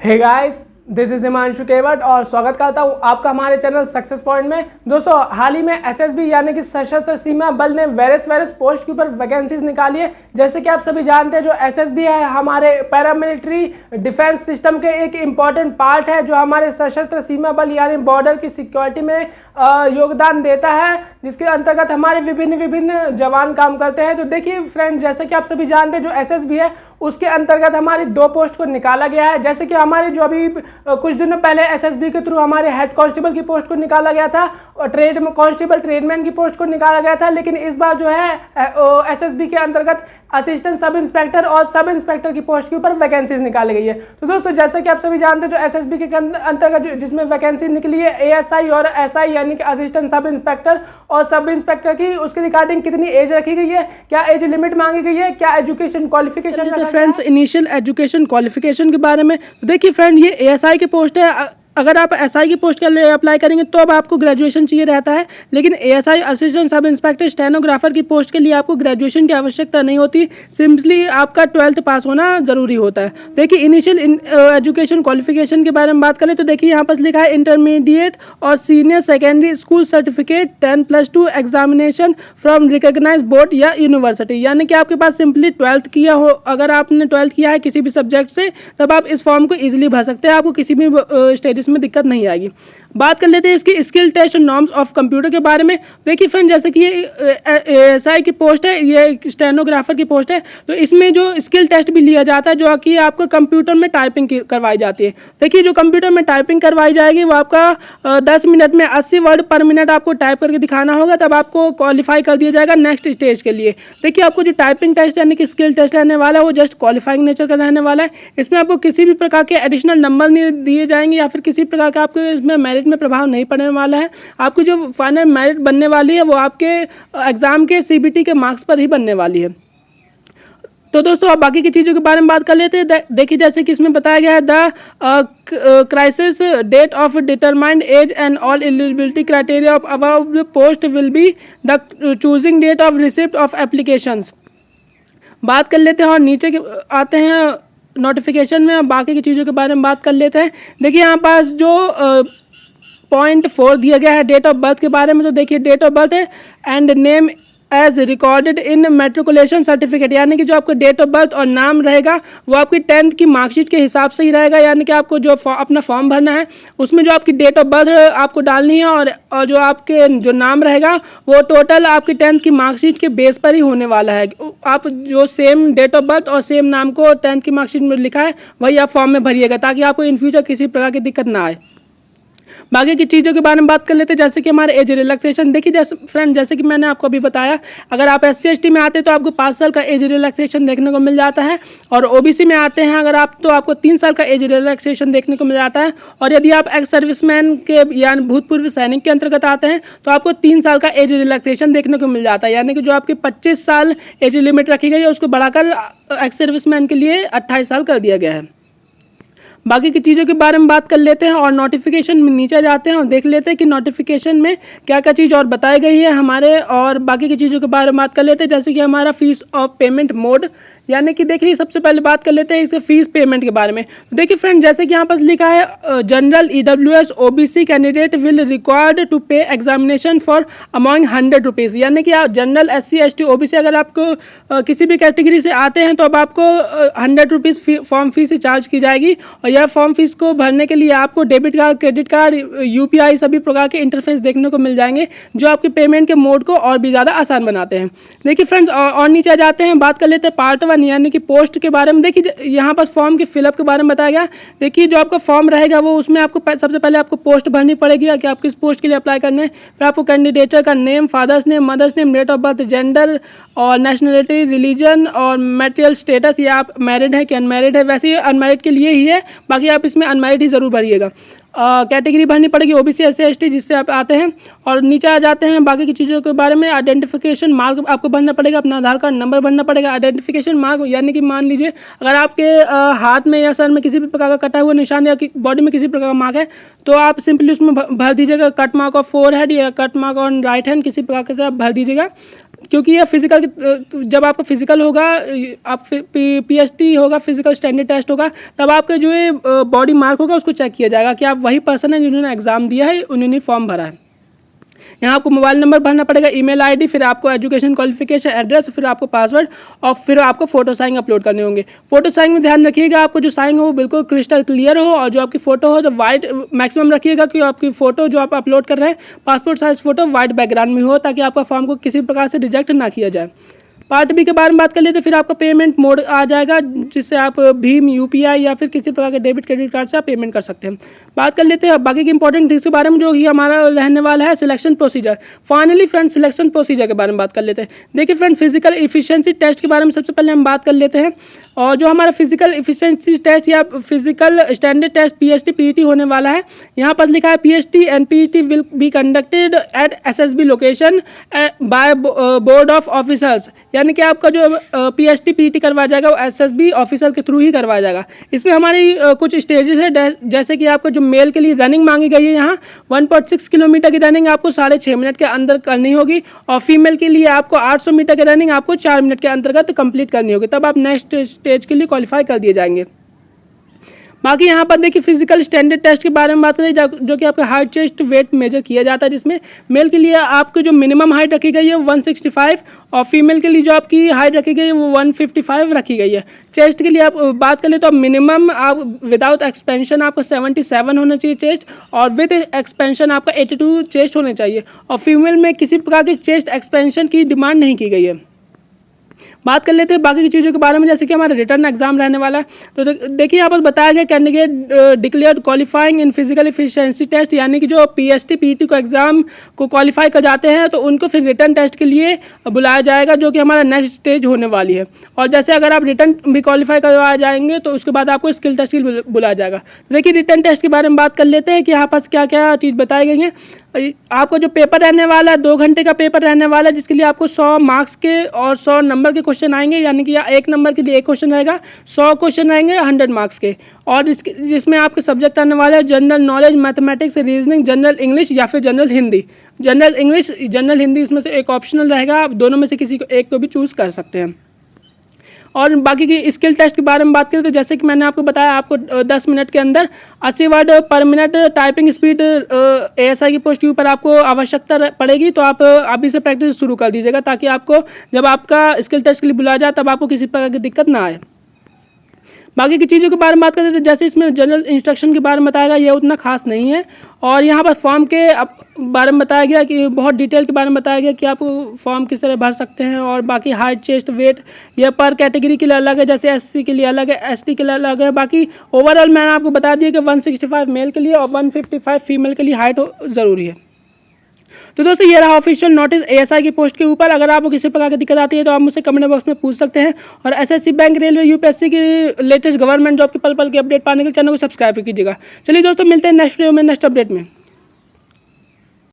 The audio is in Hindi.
Hey guys, this is Himanshu Kewat और स्वागत करता हूँ आपका हमारे चैनल सक्सेस पॉइंट में। दोस्तों, हाल ही में एसएसबी यानी कि सशस्त्र सीमा बल ने वेरियस पोस्ट के ऊपर वैकेंसीज निकाली है। जैसे कि आप सभी जानते हैं, जो एसएसबी है हमारे पैरामिलिट्री डिफेंस सिस्टम के एक इम्पॉर्टेंट पार्ट है, जो हमारे सशस्त्र सीमा बल यानी बॉर्डर की सिक्योरिटी में योगदान देता है, जिसके अंतर्गत हमारे विभिन्न जवान काम करते हैं। तो देखिए फ्रेंड, जैसे कि आप सभी जानते हैं, जो एसएसबी है उसके अंतर्गत हमारी 2 पोस्ट को निकाला गया है। जैसे कि हमारी जो अभी कुछ दिनों पहले एसएसबी के थ्रू हमारे हेड कांस्टेबल की पोस्ट को निकाला गया था और कांस्टेबल ट्रेडमैन की पोस्ट को निकाला गया था, लेकिन इस बार जो है एसएसबी के अंतर्गत असिस्टेंट सब इंस्पेक्टर और सब इंस्पेक्टर की पोस्ट के ऊपर वैकेंसीज निकाली गई है। तो दोस्तों, जैसे कि आप सभी जानते हैं, जो एसएसबी के अंतर्गत जिसमें वैकेंसी निकली है एएसआई और एसआई यानी कि असिस्टेंट सब इंस्पेक्टर और सब इंस्पेक्टर की, उसके रिगार्डिंग कितनी एज रखी गई है, क्या एज लिमिट मांगी गई है, क्या education qualification. Friends, initial education qualification के बारे में देखिए फ्रेंड, ये एएसआई की पोस्ट है। अगर आप एसआई की पोस्ट के लिए अप्लाई करेंगे तो अब आपको ग्रेजुएशन चाहिए रहता है, लेकिन ASI assistant sub inspector stenographer की पोस्ट के लिए आपको ग्रेजुएशन की आवश्यकता नहीं होती, सिंपली आपका 12th पास होना जरूरी होता है। देखिए, इनिशियल एजुकेशन क्वालिफिकेशन के बारे में बात करें तो देखिए यहाँ पर लिखा है इंटरमीडिएट और senior secondary school certificate 10+2 examination from recognise board या यूनिवर्सिटी, यानी कि आपके पास सिंपली 12th किया हो। अगर आपने 12th किया है किसी भी सब्जेक्ट से, तब आप इस फॉर्म को ईजिली भर सकते हैं, आपको किसी भी स्टेज में दिक्कत नहीं आएगी। बात कर लेते हैं इसकी skill test norms of computer के बारे में। देखिए फ्रेंड, जैसे कि ये एएसआई की पोस्ट है, ये स्टेनोग्राफर की पोस्ट है, तो इसमें जो स्किल टेस्ट भी लिया जाता है, जो कि आपको कंप्यूटर में टाइपिंग करवाई जाती है। देखिए, जो कंप्यूटर में टाइपिंग करवाई जाएगी वो आपका 10 मिनट में 80 वर्ड पर मिनट आपको टाइप करके दिखाना होगा, तब आपको क्वालिफाई कर दिया जाएगा नेक्स्ट स्टेज के लिए। देखिए, आपको जो टाइपिंग टेस्ट यानी कि स्किल टेस्ट रहने वाला है वो जस्ट क्वालिफाइंग नेचर का रहने वाला है। इसमें आपको किसी भी प्रकार के एडिशनल नंबर नहीं दिए जाएंगे या फिर किसी प्रकार का आपको इसमें मेरिट में प्रभाव नहीं पड़ने वाला है। आपको जो फाइनल मेरिट बनने वाली है वो आपके एग्जाम के सीबीटी के मार्क्स पर ही बनने वाली है। तो दोस्तों, अब बाकी की चीज़ों के बारे में बात कर लेते हैं। देखिए, जैसे कि इसमें बताया गया है, the crisis date of determined age and all eligibility criteria of above post will be the choosing date of receipt of applications. बात कर लेते हैं और नीचे आते हैं नोटिफिकेशन में, और बाकी की चीज़ों के बारे में बात कर लेते हैं। देखिए, यहाँ पास जो पॉइंट 4 दिया गया है डेट ऑफ बर्थ के बारे में, तो देखिए डेट ऑफ बर्थ है and name as recorded in matriculation certificate, यानी कि जो आपका डेट ऑफ बर्थ और नाम रहेगा वो आपकी 10th की मार्कशीट के हिसाब से ही रहेगा। यानी कि आपको जो अपना फॉर्म भरना है उसमें जो आपकी डेट ऑफ बर्थ आपको डालनी है और जो आपके जो नाम रहेगा वो टोटल आपकी 10th की मार्कशीट के बेस पर ही होने वाला है। आप जो सेम डेट ऑफ बर्थ और सेम नाम को 10th की मार्कशीट में लिखा है वही आप फॉर्म में भरिएगा, ताकि आपको इन फ्यूचर किसी प्रकार की दिक्कत ना आए। बाकी की चीज़ों के बारे में बात कर लेते हैं, जैसे कि हमारे एज रिलैक्सेशन। देखिए जैसे कि मैंने आपको अभी बताया, अगर आप SC/ST में आते हैं तो आपको 5 साल का एज रिलैक्सेशन देखने को मिल जाता है, और OBC में आते हैं अगर आप, तो आपको 3 साल का एज रिलैक्सेशन देखने को मिल जाता है। और यदि आप एक्स सर्विसमैन के यानी भूतपूर्व सैनिक के अंतर्गत आते हैं तो आपको 3 साल का एज रिलैक्सेशन देखने को मिल जाता है, यानी कि जो आपकी 25 साल एज लिमिट रखी गई है उसको बढ़ाकर एक्स सर्विसमैन के लिए 28 साल कर दिया गया है। बाकी की चीज़ों के बारे में बात कर लेते हैं और नोटिफिकेशन में नीचे जाते हैं और देख लेते हैं कि नोटिफिकेशन में क्या क्या चीज़ और बताई गई है हमारे, और बाकी की चीज़ों के बारे में बात कर लेते हैं। जैसे कि हमारा फीस ऑफ पेमेंट मोड, यानी कि देखिए सबसे पहले बात कर लेते हैं इसके फीस पेमेंट के बारे में। तो देखिए फ्रेंड, जैसे कि यहाँ पर लिखा है general EWS OBC candidate will required to pay examination for amount 100 rupees, यानी कि आप जनरल SC/ST OBC अगर आपको किसी भी कैटेगरी से आते हैं तो अब आपको 100 रुपीज़ फॉर्म फीस चार्ज की जाएगी, और यह फॉर्म फीस को भरने के लिए आपको debit card, credit card, UPI सभी प्रकार के इंटरफेस देखने को मिल जाएंगे, जो आपके पेमेंट के मोड को और भी ज़्यादा आसान बनाते हैं। देखिए फ्रेंड्स, और नीचे आ जाते हैं, बात कर लेते हैं पार्ट 1 यानी कि पोस्ट के बारे में। देखिए यहाँ पर फॉर्म के फिलअप के बारे में बताया गया। देखिए, जो आपका फॉर्म रहेगा वो उसमें आपको सबसे पहले आपको पोस्ट भरनी पड़ेगी कि आप किस पोस्ट के लिए अप्लाई करने हैं। फिर आपको कैंडिडेटर का name, father's name, mother's name, date of birth, gender और नेशनलिटी, रिलीजन और मैरिटल स्टेटस, ये आप मैरिड है कि अनमैरिड है। वैसे ही अनमैरिड के लिए ही है, बाकी आप इसमें अनमैरिड ही ज़रूर भरिएगा। कैटेगरी भरनी पड़ेगी OBC SC/ST जिससे आप आते हैं। और नीचे आ जाते हैं बाकी की चीज़ों के बारे में। आइडेंटिफिकेशन मार्क आपको भरना पड़ेगा, अपना आधार कार्ड नंबर भरना पड़ेगा। आइडेंटिफिकेशन मार्क यानी कि मान लीजिए अगर आपके हाथ में या सर में किसी भी प्रकार का कटा हुआ निशान या बॉडी में किसी प्रकार का मार्क है तो आप सिंपली उसमें भर दीजिएगा कट मार्क ऑफ फोरहेड या cut mark on right hand, किसी प्रकार से आप भर दीजिएगा। क्योंकि ये फिजिकल, जब आपका फिजिकल होगा, आप PST होगा, फिजिकल स्टैंडर्ड टेस्ट होगा, तब आपका जो है बॉडी मार्क होगा उसको चेक किया जाएगा कि आप वही पर्सन है जिन्होंने एग्ज़ाम दिया है, उन्होंने फॉर्म भरा है। यहाँ आपको मोबाइल नंबर भरना पड़ेगा, ईमेल आईडी, फिर आपको एजुकेशन क्वालिफिकेशन, एड्रेस, फिर आपको पासवर्ड और फिर आपको फोटो साइन अपलोड करने होंगे। फोटो साइन में ध्यान रखिएगा आपको जो साइन हो वो बिल्कुल क्रिस्टल क्लियर हो, और जो आपकी फ़ोटो हो तो वाइट मैक्सिमम रखिएगा कि आपकी फ़ोटो जो आप अपलोड कर रहे हैं passport size photo white background में हो, ताकि आपका फॉर्म को किसी प्रकार से रिजेक्ट ना किया जाए। पार्ट बी के बारे में बात कर लेते, फिर आपका पेमेंट मोड आ जाएगा, जिससे आप भीम, UPI या फिर किसी प्रकार के डेबिट क्रेडिट कार्ड से आप पेमेंट कर सकते हैं। बात कर लेते हैं बाकी के इंपॉर्टेंट थिंग्स के बारे में, जो ये हमारा रहने वाला है selection procedure. Finally friend selection procedure के बारे में बात कर लेते हैं। देखिए फ्रेंड, फिजिकल एफिशिएंसी टेस्ट के बारे में सबसे पहले हम बात कर लेते हैं। और जो हमारा फिजिकल एफिशिएंसी टेस्ट या physical standard test PST PET होने वाला है, यहाँ पर लिखा है PST and PET will be conducted at SSB location by board of officers, यानी कि आपका जो PST PET करवाया जाएगा वो SSB ऑफिसर के थ्रू ही करवाया जाएगा। इसमें हमारी कुछ स्टेजेस है, जैसे कि आपको जो मेल के लिए रनिंग मांगी गई है, यहाँ 1.6 किलोमीटर की रनिंग आपको 6.5 मिनट के अंदर करनी होगी, और फीमेल के लिए आपको 800 मीटर की रनिंग आपको 4 मिनट के अंतर्गत कंप्लीट करनी होगी, तब आप नेक्स्ट स्टेज के लिए क्वालिफाई कर दिए जाएंगे। बाकी यहाँ पर देखिए फिजिकल स्टैंडर्ड टेस्ट के बारे में बात करें, जो कि आपका हाइट, चेस्ट, वेट मेजर किया जाता है, जिसमें मेल के लिए आपको जो मिनिमम हाइट रखी गई है 165, और फीमेल के लिए जो आपकी हाइट रखी गई है वो 155 रखी गई है। चेस्ट के लिए आप बात करें तो मिनिमम आप विदाउट एक्सपेंशन आपका 77 होना चाहिए चेस्ट, और विद एक्सपेंशन आपका 82 चेस्ट होने चाहिए, और फीमेल में किसी प्रकार की चेस्ट एक्सपेंशन की डिमांड नहीं की गई है। बात कर लेते हैं बाकी की चीज़ों के बारे में, जैसे कि हमारा रिटर्न एग्जाम रहने वाला है। तो देखिए यहाँ पर बताया गया candidate declared qualifying in physical efficiency test, यानी कि जो PST PET को एग्ज़ाम को क्वालिफाई कर जाते हैं तो उनको फिर रिटर्न टेस्ट के लिए बुलाया जाएगा, जो कि हमारा नेक्स्ट स्टेज होने वाली है। और जैसे अगर आप रिटर्न भी क्वालिफाई करवाए जाएंगे तो उसके बाद आपको स्किल टेस्ट के लिए बुलाया जाएगा। देखिए रिटर्न टेस्ट के बारे में बात कर लेते हैं कि यहाँ पास क्या क्या चीज़ बताई गई है। आपको जो पेपर रहने वाला है 2 घंटे का पेपर रहने वाला है, जिसके लिए आपको 100 मार्क्स के और 100 नंबर के क्वेश्चन आएंगे, यानी कि 1 नंबर के लिए 1 क्वेश्चन रहेगा, 100 क्वेश्चन रहेंगे 100 मार्क्स के। और जिसमें आपके सब्जेक्ट आने वाले हैं general knowledge, mathematics, reasoning, general English या फिर general Hindi. General English, general Hindi इसमें से एक ऑप्शनल रहेगा, आप दोनों में से किसी को एक को भी चूज़ कर सकते हैं। और बाकी की स्किल टेस्ट के बारे में बात करें तो जैसे कि मैंने आपको बताया, आपको 10 मिनट के अंदर 80 वर्ड पर मिनट टाइपिंग स्पीड ASI की पोस्ट के ऊपर आपको आवश्यकता पड़ेगी, तो आप अभी से प्रैक्टिस शुरू कर दीजिएगा, ताकि आपको जब आपका स्किल टेस्ट के लिए बुलाया जाए तब आपको किसी प्रकार की दिक्कत ना आए। बाकी की चीज़ों के बारे में बात करते थे, जैसे इसमें जनरल इंस्ट्रक्शन के बारे में बताया गया, ये उतना खास नहीं है। और यहाँ पर फॉर्म के बारे में बताया गया कि बहुत डिटेल के बारे में बताया गया कि आप फॉर्म किस तरह भर सकते हैं, और बाकी हाइट, चेस्ट, वेट ये पर कैटेगरी के लिए अलग है, जैसे SC के लिए अलग है, ST के लिए अलग है। बाकी ओवरऑल मैंने आपको बता दिया कि 165 मेल के लिए और 155 फीमेल के लिए हाइट ज़रूरी है। तो दोस्तों ये रहा ऑफिशियल नोटिस ASI की पोस्ट के ऊपर। अगर आपको किसी प्रकार की दिक्कत आती है तो आप मुझसे कमेंट बॉक्स में पूछ सकते हैं, और SSC बैंक, रेलवे, UPSC की लेटेस्ट गवर्नमेंट जॉब की पल पल की अपडेट पाने के लिए चैनल को सब्सक्राइब कीजिएगा। चलिए दोस्तों मिलते हैं नेक्स्ट वीडियो में, नेक्स्ट अपडेट में।